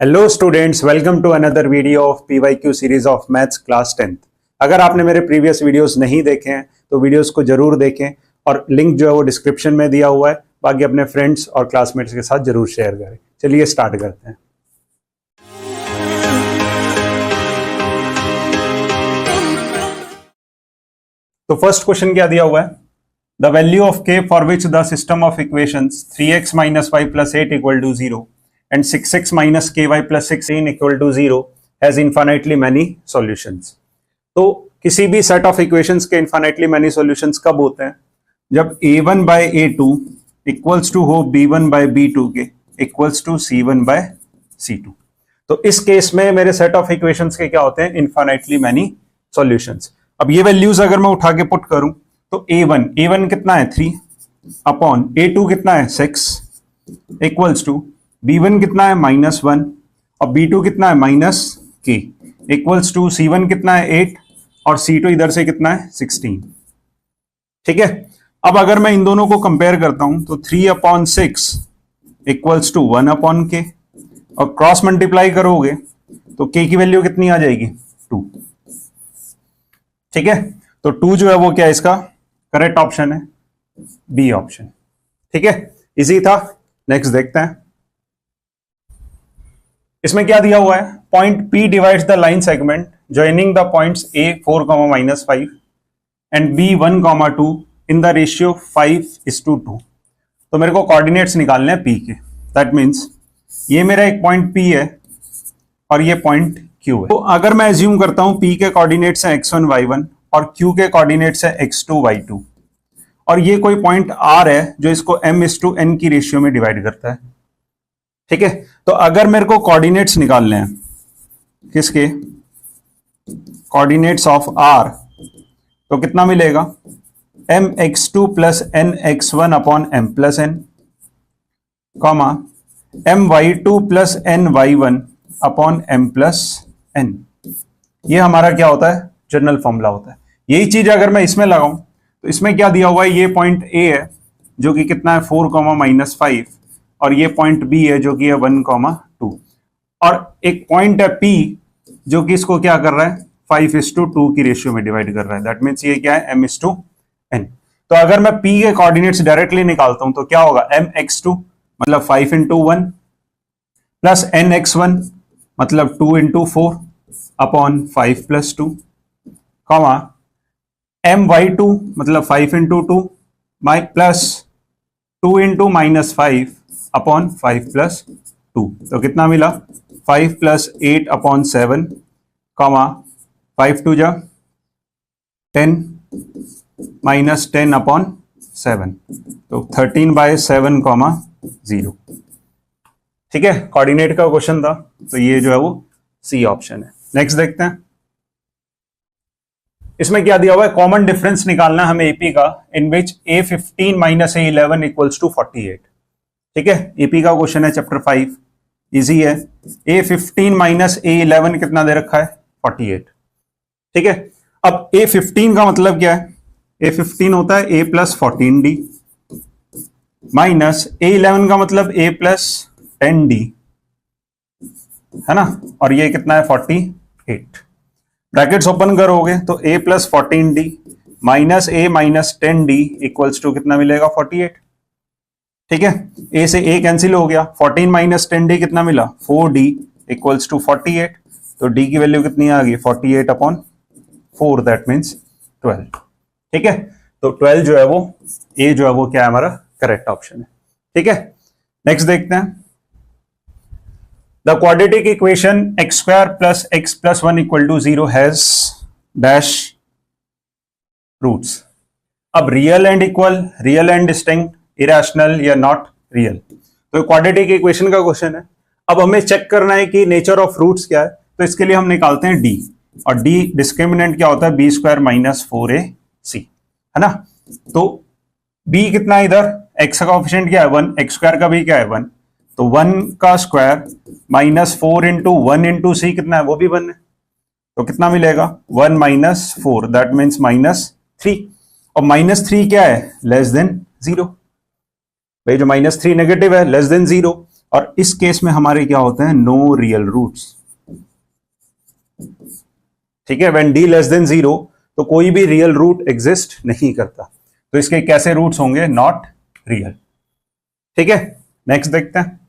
Hello students, welcome to another video of PYQ series of maths class 10th। अगर आपने मेरे previous videos नहीं देखे हैं तो वीडियोस को जरूर देखें और लिंक जो है वो डिस्क्रिप्शन में दिया हुआ है। बाकी अपने फ्रेंड्स और क्लासमेट्स के साथ जरूर शेयर करें। चलिए स्टार्ट करते हैं। तो फर्स्ट क्वेश्चन क्या दिया हुआ है? The value of k for which the system of equations 3x minus y plus 8 equal to 0 and 6x minus ky plus 16 equal to 0 has infinitely many solutions। तो किसी भी सेट ऑफ इक्वेशंस के infinitely many solutions कब होते हैं? जब a1 by a2 equals to हो b1 by b2 के equals to c1 by c2। तो इस केस में मेरे सेट ऑफ इक्वेशंस के क्या होते हैं? infinitely many solutions। अब ये वैल्यूज अगर मैं उठा के पुट करूं तो a1 कितना है 3 अपॉन a2 कितना है 6 इक्वल्स टू b1 कितना है -1 और b2 कितना है -k इक्वल्स टू c1 कितना है 8 और c2 इधर से कितना है 16। ठीक है, अब अगर मैं इन दोनों को कंपेयर करता हूं तो 3/6 इक्वल्स टू 1/k और क्रॉस मल्टीप्लाई करोगे तो k की वैल्यू कितनी आ जाएगी 2। ठीक है, तो 2 जो है वो क्या इसका करेक्ट ऑप्शन है, बी ऑप्शन। ठीक है, इजी था। नेक्स्ट देखते हैं इसमें क्या दिया हुआ है। Point P divides the line segment joining the points A 4, -5 and B 1, 2 in the ratio 5:2। तो मेरे को कोऑर्डिनेट्स निकालने हैं P के। दैट मींस ये मेरा एक पॉइंट P है और ये पॉइंट Q है। तो अगर मैं एज्यूम करता हूं P के कोऑर्डिनेट्स हैं x1, y1 और Q के कोऑर्डिनेट्स है x2, y2 और ये कोई पॉइंट R है जो इसको m/n की रेशियो में डिवाइड करता है। ठीक है, तो अगर मेरे को कोऑर्डिनेट्स निकालने हैं किसके, कोऑर्डिनेट्स ऑफ R, तो कितना मिलेगा mx2 plus nx1 upon m plus n comma my2 plus ny1 upon m plus n। ये हमारा क्या होता है, जनरल फॉर्मूला होता है। यही चीज अगर मैं इसमें लगाऊं तो इसमें क्या दिया हुआ है, ये पॉइंट A है जो कि कितना है 4, -5 और ये पॉइंट B है जो कि है 1, 2 और एक पॉइंट है P जो कि इसको क्या कर रहा है 5:2 की रेशियो में डिवाइड कर रहा है। दैट मीन्स ये क्या है m/n। तो अगर मैं P के कोऑर्डिनेट्स डायरेक्टली निकालता हूं तो क्या होगा, mx2 मतलब 5 × 1 प्लस nx1 मतलब 2 × 4 अपॉन 5 + 2 कॉमा my2 मतलब 5 × 2 प्लस 2 × -5 अपॉन 5 + 2। तो कितना मिला 5 + 8 अपॉन 7 कॉमा 5 2 जा 10 -10 अपॉन 7 तो 13/7, 0। ठीक है, कोऑर्डिनेट का क्वेश्चन था तो ये जो है वो सी ऑप्शन है। नेक्स्ट देखते हैं इसमें क्या दिया हुआ है। कॉमन डिफरेंस निकालना है हमें एपी का इन विच A15 - A11 इक्वल्स टू 48। ठीक है, एपी का क्वेश्चन है चैप्टर 5, इजी है। A15 - A11 कितना दे रखा है 48। ठीक है, अब A15 का मतलब क्या है, A15 होता है A + 14D माइनस A11 का मतलब A + 10D है ना, और ये कितना है 48। ब्रैकेट्स ओपन करोगे तो A + 14D minus A - 10D equals to कितना मिलेगा 48। ठीक है, A से A कैंसिल हो गया, 14 - 10D कितना मिला 4D इक्वल्स टू 48। तो D की वैल्यू कितनी आ गई 48/4, दैट मीन्स 12। ठीक है, तो 12 जो है वो A जो है वो क्या है हमारा करेक्ट ऑप्शन है। ठीक है, नेक्स्ट देखते हैं। The quadratic equation x² + x + 1 = 0 has dash roots। अब real and equal, real and distinct, irrational या नॉट रियल, तो क्वाड्रेटिक इक्वेशन का क्वेश्चन है। अब हमें चेक करना है कि नेचर ऑफ रूट्स क्या है, तो इसके लिए हम निकालते हैं d और d डिस्क्रिमिनेंट क्या होता है b² - 4ac है ना। तो b कितना है इधर, x का कोएफिशिएंट क्या है 1, x² का भी क्या है 1, तो 1 का स्क्वायर -4 × 1 × c कितना है वो भी 1 है, तो कितना मिलेगा 1 - 4 दैट मीन्स -3 और -3 क्या है लेस देन 0। भाई जो -3 नेगेटिव है लेस देन 0, और इस केस में हमारे क्या होते हैं, नो रियल रूट्स। ठीक है, व्हेन डी लेस देन 0 तो कोई भी रियल रूट एग्जिस्ट नहीं करता, तो इसके कैसे रूट्स होंगे, नॉट रियल। ठीक है, नेक्स्ट देखते हैं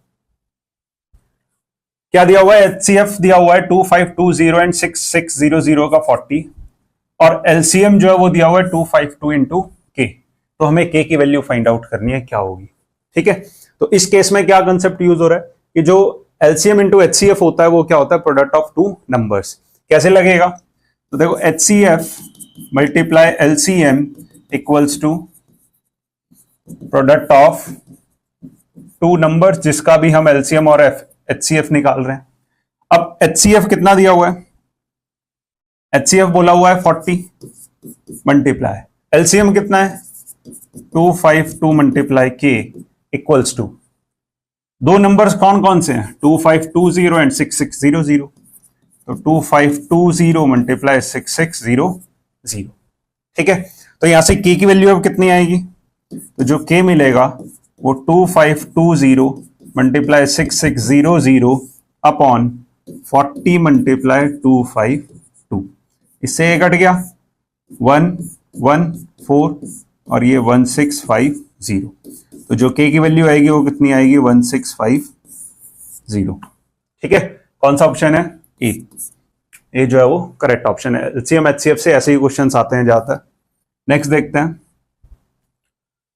क्या दिया हुआ है। एचसीएफ दिया हुआ है 2520 एंड 6600 का 40, और एलसीएम जो है वो दिया हुआ है 252 इंटू के। तो हमें के की वैल्यू फाइंड आउट करनी है क्या होगी। ठीक है, तो इस केस में क्या कंसेप्ट यूज हो रहा है कि जो एलसीएम इंटू एचसीएफ होता है वो क्या होता है, प्रोडक्ट ऑफ टू नंबर्स। कैसे लगेगा, तो देखो HCF multiply LCM equals to product of two numbers जिसका भी हम एलसीएम और एचसीएफ निकाल रहे हैं। अब एचसीएफ कितना दिया हुआ है, एचसीएफ बोला हुआ है 40 मल्टीप्लाई एलसीएम कितना है 252 मल्टीप्लाई के इक्वल्स टू, दो नंबर्स कौन कौन से हैं 2520 एंड 6600, तो 2520 मल्टीप्लाई 6600। ठीक है, तो यहां से के की वैल्यू अब कितनी आएगी, तो जो के मिलेगा वो 2520 मल्टीप्लाई 6600 अपॉन 40 मल्टीप्लाई 252, इससे ये कट गया 114 और ये 1650, तो जो के की वैल्यू आएगी वो कितनी आएगी 1650। ठीक है, कौन सा ऑप्शन है, ए जो है वो करेक्ट ऑप्शन है। एलसीएम एचसीएफ से ऐसे ही क्वेश्चंस आते हैं ज्यादातर। नेक्स्ट देखते हैं,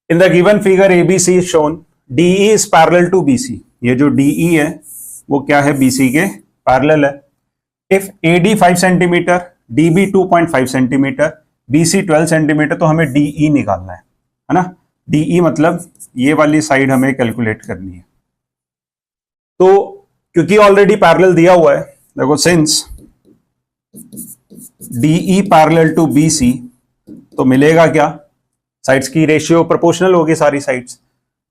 in the given figure ABC is shown DE is parallel to BC, ये जो डीई है वो क्या है, बीसी के पैरेलल है। If AD 5 centimetre, DB 2.5 centimetre, BC 12 centimetre, तो हमें डीई निकालना है ना। डीई मतलब ये वाली साइड हमें कैलकुलेट करनी है। तो क्योंकि ऑलरेडी पैरेलल दिया हुआ है, देखो since DE parallel to BC, तो मिलेगा क्या, साइड्स की रेशियो प्रोपोर्शनल होगी सारी साइड्स।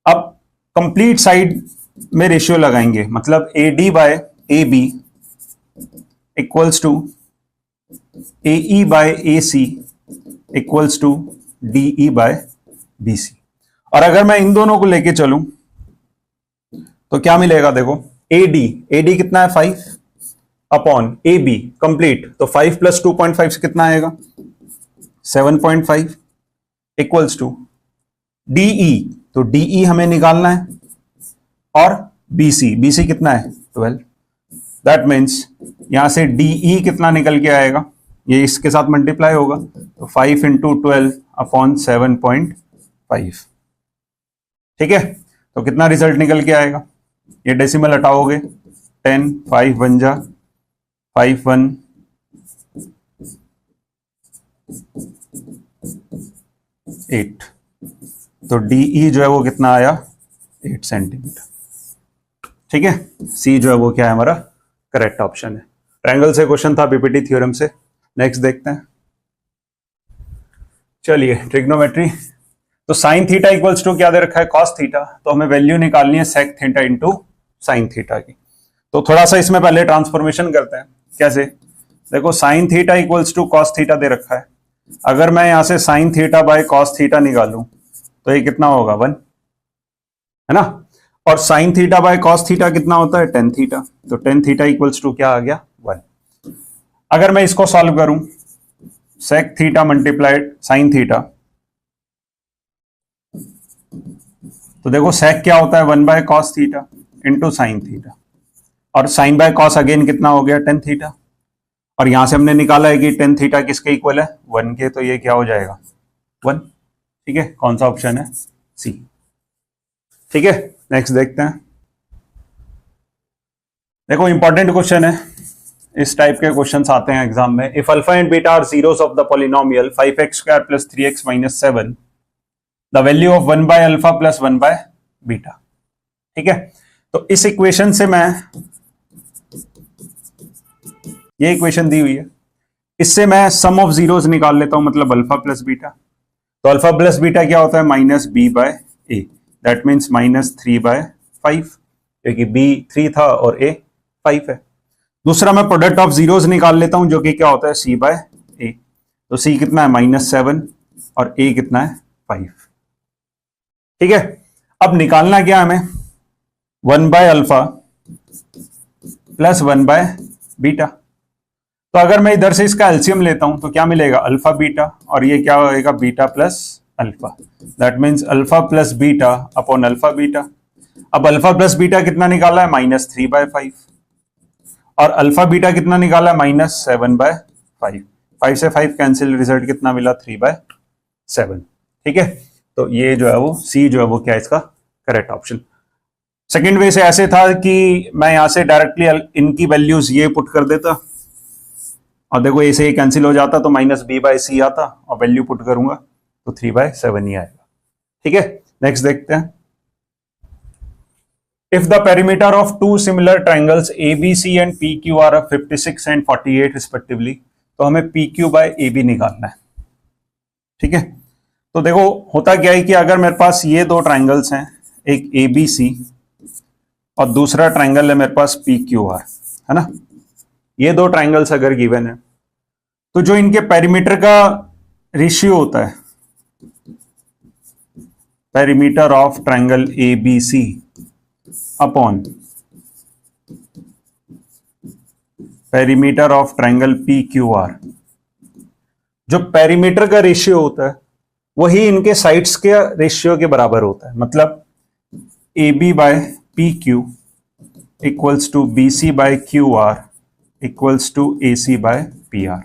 अब कंप्लीट साइड में रेशियो लगाएंगे, मतलब AD by AB equals to AE by AC equals to DE by BC। और अगर मैं इन दोनों को लेके चलूं तो क्या मिलेगा, देखो AD कितना है 5 अपॉन AB कंप्लीट, तो 5 प्लस 2.5 से कितना आएगा 7.5 इक्वल्स टू DE, तो DE हमें निकालना है, और BC कितना है 12। दैट मीन्स यहां से DE कितना निकल के आएगा, ये इसके साथ मल्टीप्लाई होगा, तो 5 इंटू 12 अपॉन 7.5। ठीक है, तो कितना रिजल्ट निकल के आएगा, ये डेसिमल हटाओगे 10, 5 बन जा 5 1 8, तो DE जो है वो कितना आया 8 सेंटीमीटर। ठीक है, सी जो है वो क्या है हमारा करेक्ट ऑप्शन है। ट्रायंगल से क्वेश्चन था, पीपीटी थ्योरम से। नेक्स्ट देखते हैं, चलिए ट्रिग्नोमेट्री। तो साइन थीटा इक्वल्स टू क्या दे रखा है कॉस थीटा, तो हमें वैल्यू निकालनी है sec theta into sine theta की। तो थोड़ा सा इसमें पहले ट्रांसफॉर्मेशन करते हैं। कैसे, देखो sine theta equals to cos theta दे रखा है, अगर मैं यहां से sine theta by cos theta निकालूं तो ये कितना होगा 1, है ना। और sine theta by cos theta कितना होता है टेन थीटा, तो टेन थीटा इक्वल्स टू क्या आ गया 1। अगर मैं इसको सॉल्व करूं, sec theta multiplied sine theta, तो देखो सेक क्या होता है 1 by cos theta into sine theta, और साइन बाय कॉस अगेन कितना हो गया टेन थीटा, और यहां से हमने निकाला है कि टेन थीटा किसके इक्वल है 1 के, तो ये क्या हो जाएगा 1। ठीक है, कौन सा ऑप्शन है सी। ठीक है, नेक्स्ट देखते हैं। देखो इंपॉर्टेंट क्वेश्चन है, इस टाइप के क्वेश्चंस आते हैं एग्जाम में। If alpha and beta are zeros of the polynomial 5x² + 3x - 7, the value of 1 by alpha plus 1 by beta. ठीक है, तो इस इक्वेशन से मैं, ये इक्वेशन दी हुई है, इससे मैं सम ऑफ जीरोस निकाल लेता हूं, मतलब अल्फा प्लस बीटा। तो अल्फा प्लस बीटा क्या होता है -b/a, दैट मीन्स -3/5, क्योंकि b 3 था और a 5 है। दूसरा मैं प्रोडक्ट ऑफ जीरोस निकाल लेता हूं, जो कि क्या होता है c/a, तो c कितना है -7 और a कितना है 5। ठीक है, अब निकालना क्या हमें, 1/अल्फा प्लस 1/बीटा। तो अगर मैं इधर से इसका एलसीएम लेता हूं तो क्या मिलेगा, अल्फा बीटा, और ये क्या होएगा, beta plus alpha. That means alpha plus beta upon alpha beta. अब अल्फा प्लस बीटा कितना निकाला है, -3/5, और अल्फा बीटा कितना निकाला है, -7/5। 5 से 5 कैंसिल, रिजल्ट कितना मिला, 3/7। ठीक है, तो ये जो है वो सी जो है वो क्या है इसका करेक्ट ऑप्शन। सेकेंड वे से ऐसे था कि मैं यहां से डायरेक्टली इनकी वैल्यूज ये पुट कर देता, और देखो ए से ये कैंसिल हो जाता तो -b/c आता, और वैल्यू पुट करूंगा तो 3/7 ही आएगा। ठीक है, नेक्स्ट देखते हैं। If the perimeter of two similar triangles ABC and PQ are 56 and 48 respectively, तो हमें PQ/AB निकालना है। ठीक है, तो देखो होता क्या है कि अगर मेरे पास ये दो ट्राइंगल्स हैं, एक ABC और दूसरा ट्राइंगल है मेरे पास PQR, है ना, ये दो ट्राइंगल्स अगर गिवन है, तो जो इनके पेरीमीटर का रेशियो होता है, perimeter of triangle ABC upon perimeter of triangle PQR, जो पेरीमीटर का रेशियो होता है वही इनके साइड्स के रेशियो के बराबर होता है। मतलब AB/PQ equals to BC/QR equals to AC/PR।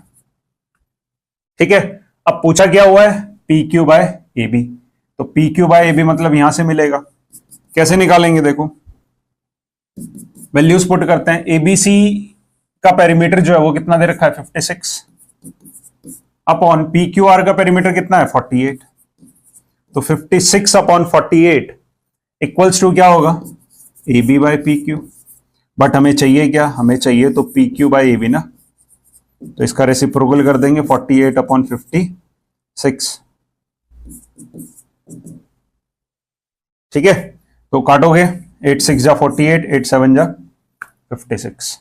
ठीक है, अब पूछा क्या हुआ है, PQ/AB, तो PQ/AB मतलब यहां से मिलेगा। कैसे निकालेंगे, देखो वैल्यूज पुट करते हैं। ABC का पेरीमीटर जो है वो कितना दे रखा है, 56, अपॉन PQR का पेरीमीटर कितना है, 48, तो 56 अपॉन 48 इक्वल्स टू क्या होगा, AB/PQ। बट हमें चाहिए क्या, हमें चाहिए तो PQ/AB ना, तो इसका रेसिप्रोकल कर देंगे, 48 अपॉन 56। ठीक है, तो काटोगे, 8 6 जा 48, 8 7 जा 56,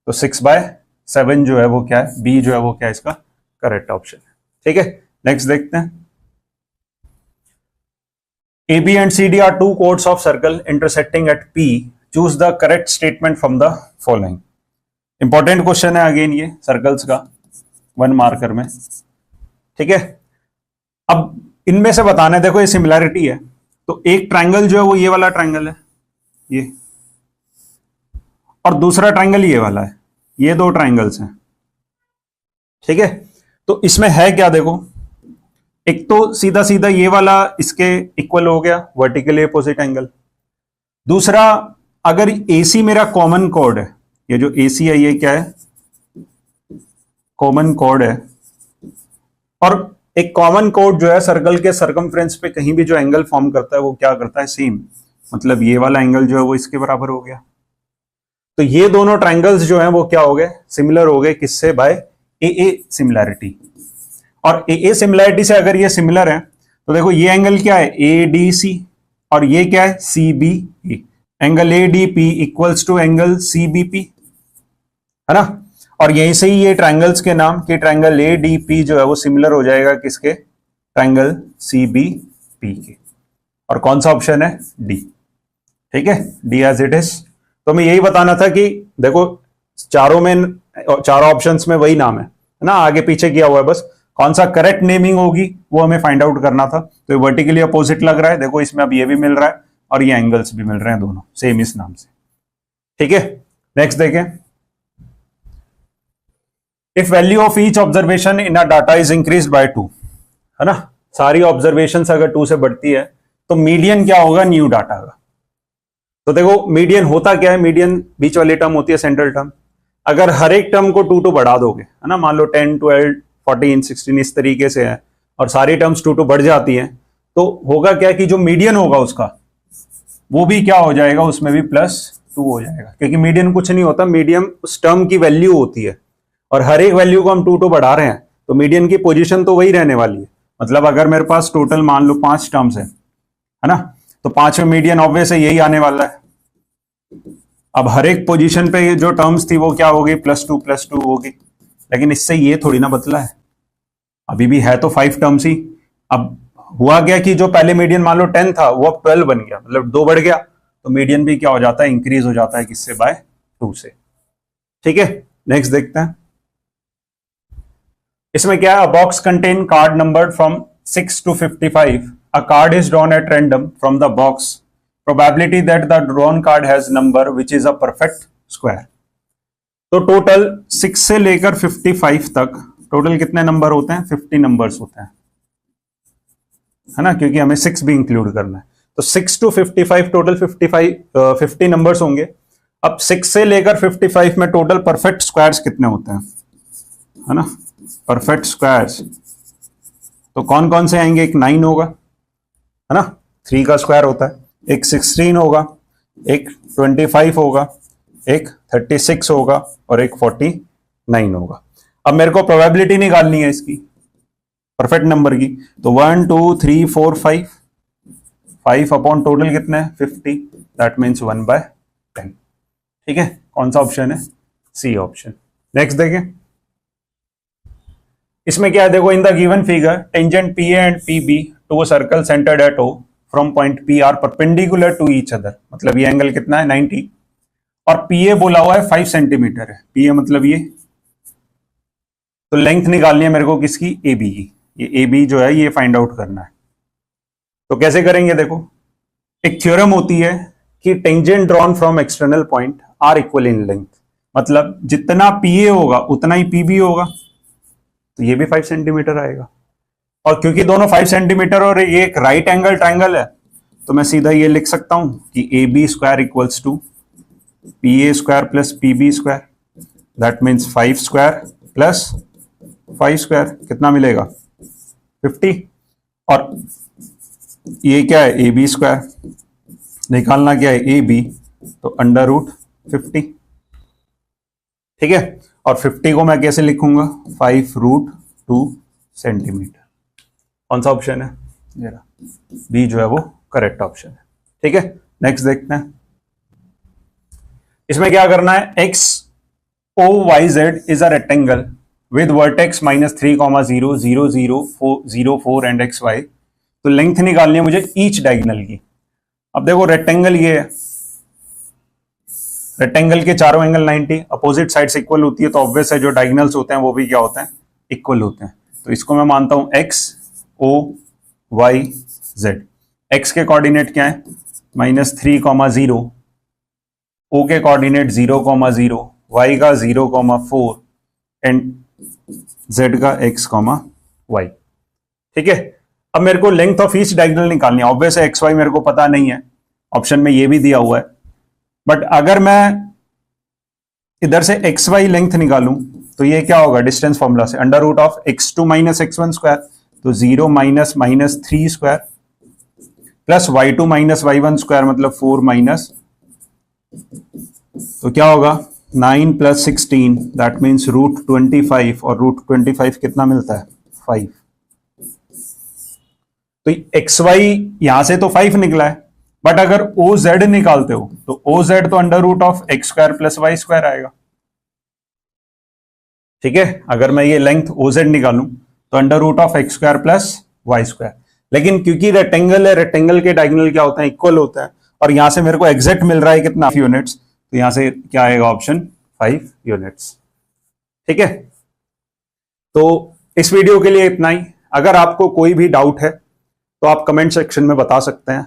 तो 6/7 जो है वो क्या है, बी जो है वो क्या है इसका करेक्ट ऑप्शन है। ठीक है, नेक्स्ट देखते हैं। AB and CD are two chords of circle intersecting at P. Choose the correct statement from the following. Important question है अगेन ये सर्कल्स का, 1 मार्कर में। ठीक है, अब इनमें से बताना है, देखो ये सिमिलैरिटी है, तो एक ट्राइंगल जो है वो ये वाला ट्राइंगल है ये, और दूसरा ट्राइंगल ये वाला है, ये दो ट्राइंगल्स हैं। ठीक है, तो इसमें है क्या, देखो एक तो सीधा सीधा ये वाला इसके इक्वल हो गया, वर्टिकली अपोजिट एंगल। दूसरा, अगर AC मेरा कॉमन कॉर्ड है, ये जो AC है ये क्या है, कॉमन कॉर्ड है, और एक कॉमन कॉर्ड जो है सर्कल के सर्कमफ्रेंस पे कहीं भी जो एंगल फॉर्म करता है वो क्या करता है, सेम, मतलब ये वाला एंगल जो है वो इसके बराबर हो गया। तो ये दोनों ट्राइंगल्स जो हैं वो क्या हो गए, सिमिलर हो गए, किससे, बाय AA सिमिलैरिटी। और AA सिमिलैरिटी से अगर ये सिमिलर है तो देखो ये एंगल क्या है, ADC, और ये क्या है, CBE। Angle ADP equals to angle CBP, है ना, और यहीं से ही ये ट्राइंगल्स के नाम कि ट्राइंगल ADP जो है वो सिमिलर हो जाएगा किसके, ट्राइंगल CBP के। और कौन सा ऑप्शन है, डी। ठीक है, डी एज इट इज। तो मैं यही बताना था कि देखो चारों ऑप्शंस में वही नाम है ना, आगे पीछे किया हुआ है, बस कौन सा करेक्ट नेमिंग होगी वो हमें फाइंड आउट करना था। तो ये वर्टिकली अपोजिट लग रहा है, देखो इसमें अब ये भी मिल रहा है और ये एंगल्स भी मिल रहे हैं, दोनों सेम इस नाम से। ठीक है, नेक्स्ट देखें। If value of each observation in a data is increase by 2, है ना, सारी ऑब्जर्वेशन अगर 2 से बढ़ती है तो मीडियन क्या होगा, न्यू डाटा का। तो देखो मीडियन होता क्या है, मीडियन बीच वाली टर्म होती है सेंट्रल टर्म। अगर हर एक टर्म को 2 बढ़ा दोगे, है ना, मान लो 10 12 14 16 इस तरीके से है, और सारी टर्म्स 2 बढ़ जाती हैं, तो होगा क्या कि जो मीडियन होगा उसका वो भी क्या हो जाएगा, उसमें भी +2 हो जाएगा, क्योंकि मीडियन कुछ नहीं होता, मीडियम उस टर्म की वैल्यू होती है, और हर एक वैल्यू को हम 2 बढ़ा रहे हैं तो मीडियन की पोजीशन तो वही रहने वाली है। मतलब अगर मेरे पास टोटल मान लो 5 टर्म्स है ना, तो 5 में मीडियन ऑब्वियस है यही आने वाला है। अब हर एक पोजीशन पे जो टर्म्स थी वो क्या हो गई, +2 होगी, लेकिन इससे ये थोड़ी ना बदला है, अभी भी है तो 5 टर्म्स ही। अब हुआ गया कि जो पहले मीडियन मान लो 10 था वो अब 12 बन गया, मतलब 2 बढ़ गया, तो मीडियन भी क्या हो जाता है, इंक्रीज हो जाता है किससे, बाय 2 से। ठीक है, नेक्स्ट देखते हैं। इसमें क्या है, box contain card number from 6 to 55, a card is drawn at random from the box, probability that the drawn card has number which is a perfect square। तो टोटल 6 से लेकर 55 तक टोटल कितने नंबर होते हैं, 50 नंबर्स होते हैं, है ना, क्योंकि हमें 6 भी इंक्लूड करना है। तो 6 to 55 टोटल 50 नंबर्स होंगे। अब 6 से लेकर 55 में टोटल परफेक्ट स्क्वायर्स कितने होते हैं, है ना, परफेक्ट स्क्वायर्स तो कौन कौन से आएंगे, एक 9 होगा, है ना, 3 का स्क्वायर होता है, एक 16 होगा, एक 25 होगा, एक 36 होगा और एक 49 होगा। अब मेरे को प्रोबेबिलिटी निकालनी है इसकी परफेक्ट नंबर की, तो 1 2 3 4 5 अपॉन टोटल कितना है 50, दैट मीन्स 1/10। ठीक है, कौन सा ऑप्शन है, सी ऑप्शन। नेक्स्ट देखें, इसमें क्या है, देखो, in the given figure tangent P A and P B to a circle centred at O from point P are perpendicular to each other, मतलब ये एंगल कितना है 90, और पी ए बोला हुआ है 5 सेंटीमीटर है, पी ए मतलब ये, तो लेंथ निकालनी है मेरे को किसकी, ए बी की, ये ए बी जो है ये फाइंड आउट करना है। तो कैसे करेंगे, देखो, एक थ्योरम होती है कि tangent drawn from external point are equal in length, मतलब जितना पी ए होगा उतना ही पी बी होगा, तो ये भी 5 सेंटीमीटर आएगा। और क्योंकि दोनों 5 सेंटीमीटर और ये एक राइट एंगल ट्राइंगल है, तो मैं सीधा ये लिख सकता हूं कि A B square equals to P A square plus P B square, that means 5 square plus 5 square कितना मिलेगा 50, और ये क्या है ए बी स्क्वायर, निकालना क्या है ए बी, तो अंडर रूट 50। ठीक है, और 50 को मैं कैसे लिखूंगा, 5√2 सेंटीमीटर। कौन सा ऑप्शन है, मेरा बी जो है वो करेक्ट ऑप्शन है। ठीक है, नेक्स्ट देखते हैं। इसमें क्या करना है, X O Y Z is a rectangle with vertex -3, 0 0 0 0 4 and X Y. तो लेंथ निकालनी है मुझे ईच डायगोनल की। अब देखो रेक्टेंगल ये है, रेक्टेंगल के चारों एंगल 90, अपोजिट साइड्स इक्वल होती है, तो ऑब्वियस है जो डायगोनल्स होते हैं वो भी क्या होते हैं, इक्वल होते हैं। तो इसको मैं मानता हूं X O Y Z. X के कोऑर्डिनेट क्या है -3, 0, ओ के कोऑर्डिनेट 0, 0, वाई का 0, 4 एंड जेड का एक्स, वाई। ठीक है, अब मेरे को लेंथ ऑफ ईच डायगोनल निकालनी है। ऑब्वियस है एक्स वाई मेरे को पता नहीं है, ऑप्शन में ये भी दिया हुआ है, बट अगर मैं इधर से एक्स वाई लेंथ निकालूं तो ये क्या होगा, डिस्टेंस फॉर्मूला से under root of x2 - x1 square, तो 0 - -3 square plus y2 - y1 square मतलब 4 तो क्या होगा 9 + 16, दैट मीन्स √25, और √25 कितना मिलता है 5। तो एक्स वाई यहां से तो 5 निकला है, बट अगर ओ जेड निकालते हो तो ओ जेड तो under root of X square plus Y square आएगा। ठीक है, अगर मैं ये लेंथ ओ जेड निकालूं तो under root of X square plus Y square, लेकिन क्योंकि रेक्टेंगल है, रेक्टेंगल के डायगोनल क्या होता है, इक्वल होता है, और यहां से मेरे को एग्जैक्ट मिल रहा है कितना यूनिट्स, तो यहां से क्या आएगा ऑप्शन 5 यूनिट्स। ठीक है, तो इस वीडियो के लिए इतना ही। अगर आपको कोई भी डाउट है तो आप कमेंट सेक्शन में बता सकते हैं।